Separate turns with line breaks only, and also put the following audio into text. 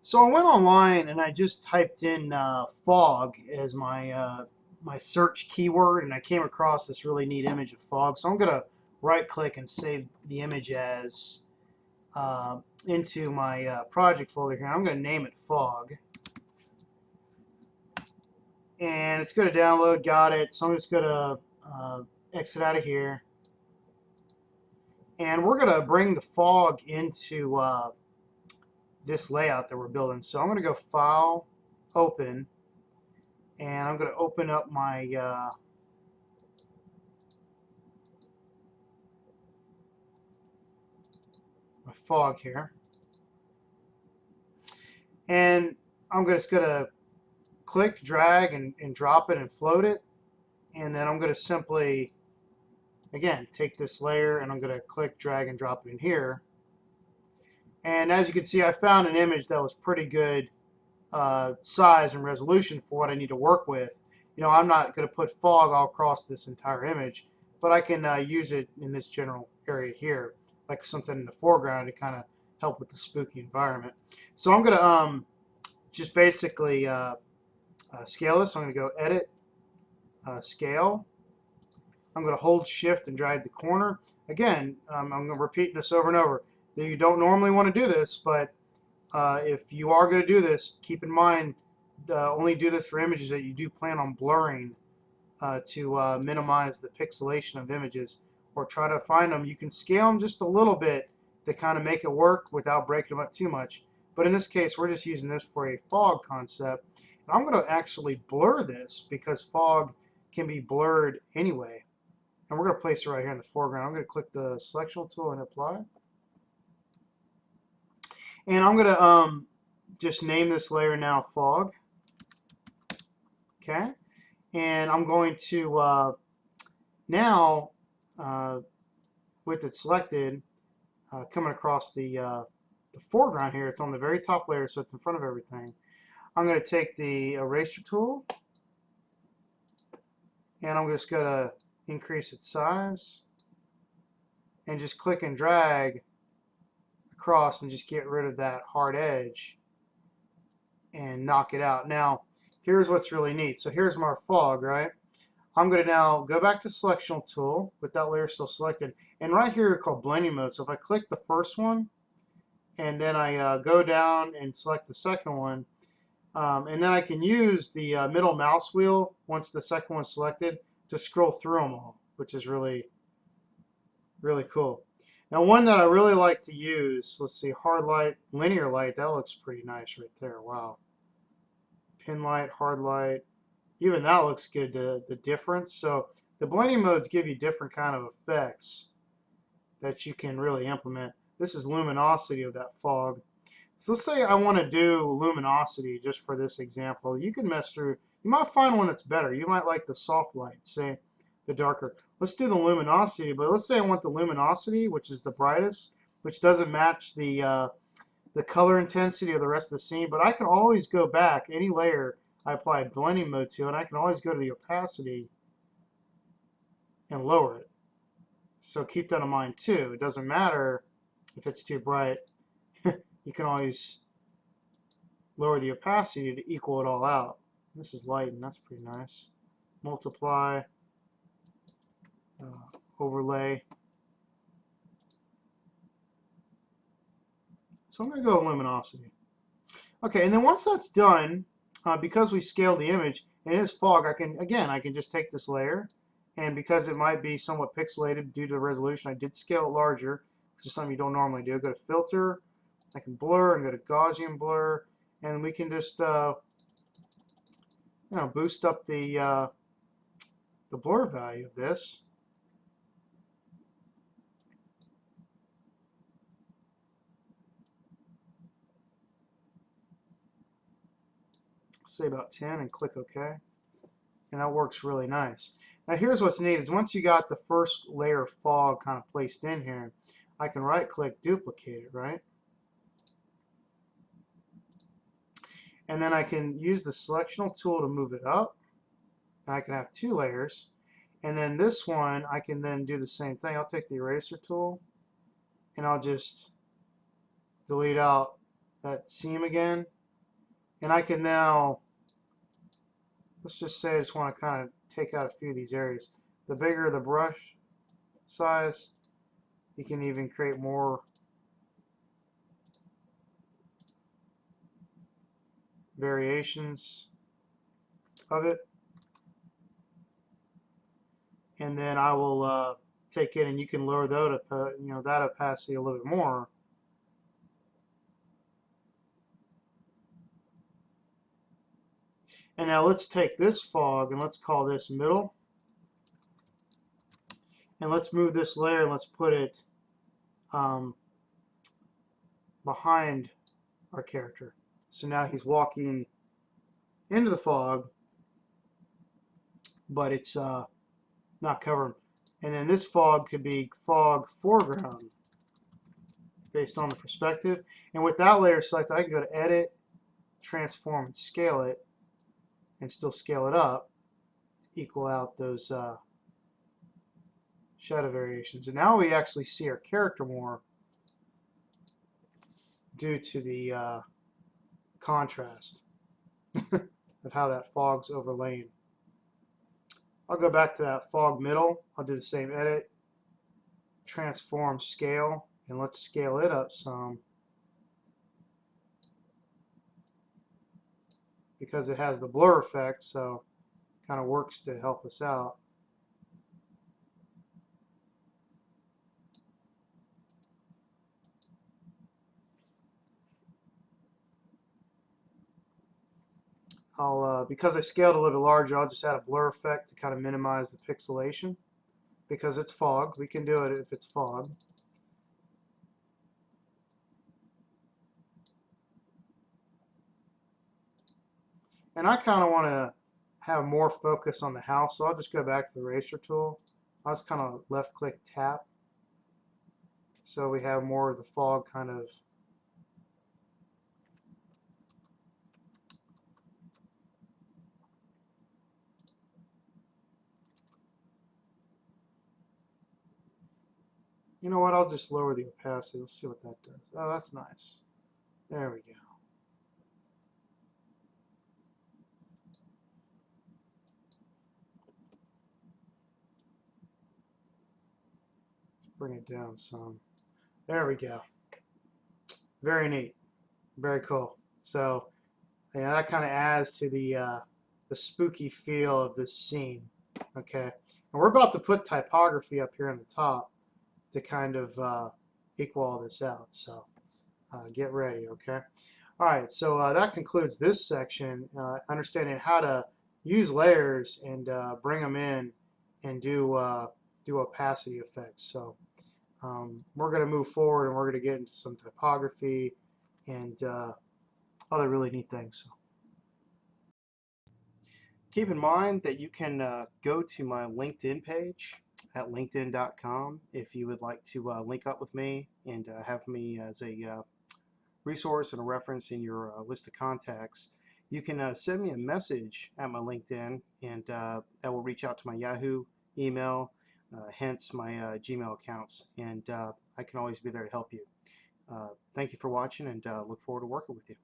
So I went online and I just typed in fog as my search keyword, and I came across this really neat image of fog. So I'm gonna right click and save the image as into my project folder here. I'm gonna name it fog, and it's gonna download. Got it. So I'm just gonna exit out of here, and we're gonna bring the fog into this layout that we're building. So I'm gonna go File, Open. And I'm going to open up my fog here. And I'm just going to click, drag, and drop it and float it. And then I'm going to simply, again, take this layer and I'm going to click, drag, and drop it in here. And as you can see, I found an image that was pretty good size and resolution for what I need to work with. You know, I'm not going to put fog all across this entire image, but I can use it in this general area here, like something in the foreground to kind of help with the spooky environment. So I'm going to just basically scale this. I'm going to go Edit, Scale. I'm going to hold Shift and drag the corner. Again, I'm going to repeat this over and over. You don't normally want to do this, but if you are going to do this, keep in mind only do this for images that you do plan on blurring to minimize the pixelation of images, or try to find them. You can scale them just a little bit to kind of make it work without breaking them up too much. But in this case, we're just using this for a fog concept. And I'm going to actually blur this because fog can be blurred anyway. And we're going to place it right here in the foreground. I'm going to click the selection tool and apply. And I'm going to just name this layer now fog. Okay. And I'm going to now, with it selected, coming across the foreground here, it's on the very top layer, so it's in front of everything. I'm going to take the eraser tool, and I'm just going to increase its size, and just click and drag across and just get rid of that hard edge and knock it out. Now, here's what's really neat. So here's my fog, right? I'm going to now go back to selection tool with that layer still selected, and right here called blending mode. So if I click the first one and then I go down and select the second one, and then I can use the middle mouse wheel once the second one's selected to scroll through them all, which is really cool. Now, one that I really like to use, let's see, hard light, linear light, that looks pretty nice right there. Wow. Pin light, hard light, even that looks good, the difference. So the blending modes give you different kind of effects that you can really implement. This is luminosity of that fog. So let's say I want to do luminosity just for this example. You can mess through, you might find one that's better. You might like the soft light, say the darker. Let's do the luminosity, but let's say I want the luminosity, which is the brightest, which doesn't match the color intensity of the rest of the scene, but I can always go back, any layer I apply blending mode to, and I can always go to the opacity and lower it. So keep that in mind too. It doesn't matter if it's too bright. You can always lower the opacity to equal it all out. This is light, and that's pretty nice. Multiply, overlay. So I'm going to go luminosity. Okay, and then once that's done, because we scaled the image, and it is fog, I can just take this layer, and because it might be somewhat pixelated due to the resolution, I did scale it larger, which is something you don't normally do. Go to Filter, I can blur, and go to Gaussian blur, and we can just boost up the blur value of this. Say about 10 and click OK, and that works really nice. Now here's what's neat is once you got the first layer of fog kind of placed in here, I can right click, duplicate it, right? And then I can use the selectional tool to move it up, and I can have two layers. And then this one I can then do the same thing. I'll take the eraser tool and I'll just delete out that seam again, And I can now, let's just say I just want to kind of take out a few of these areas. The bigger the brush size, you can even create more variations of it. And then I will take it, and you can lower that opacity a little bit more. And now let's take this fog and let's call this middle. And let's move this layer and let's put it behind our character. So now he's walking into the fog, but it's not covered. And then this fog could be fog foreground based on the perspective. And with that layer selected, I can go to Edit, Transform, and Scale it, and still scale it up to equal out those shadow variations. And now we actually see our character more due to the contrast of how that fog's overlain. I'll go back to that fog middle. I'll do the same Edit, Transform, Scale, and let's scale it up some because it has the blur effect, so it kind of works to help us out. Because I scaled a little bit larger, I'll just add a blur effect to kind of minimize the pixelation. Because it's fog, we can do it if it's fog. And I kind of want to have more focus on the house, so I'll just go back to the eraser tool. I'll just kind of left click tap. So we have more of the fog kind of You know what, I'll just lower the opacity. Let's see what that does. Oh, that's nice. There we go. Let's bring it down some. There we go. Very neat. Very cool. So, yeah, that kind of adds to the spooky feel of this scene. Okay, and we're about to put typography up here on the top to kind of equal all this out. So get ready, okay? All right, so that concludes this section, understanding how to use layers and bring them in and do opacity effects. So we're going to move forward and we're going to get into some typography and other really neat things. So keep in mind that you can go to my LinkedIn page at linkedin.com if you would like to link up with me and have me as a resource and a reference in your list of contacts. You can send me a message at my LinkedIn, and that will reach out to my Yahoo email, hence my Gmail accounts, and I can always be there to help you. Thank you for watching, and look forward to working with you.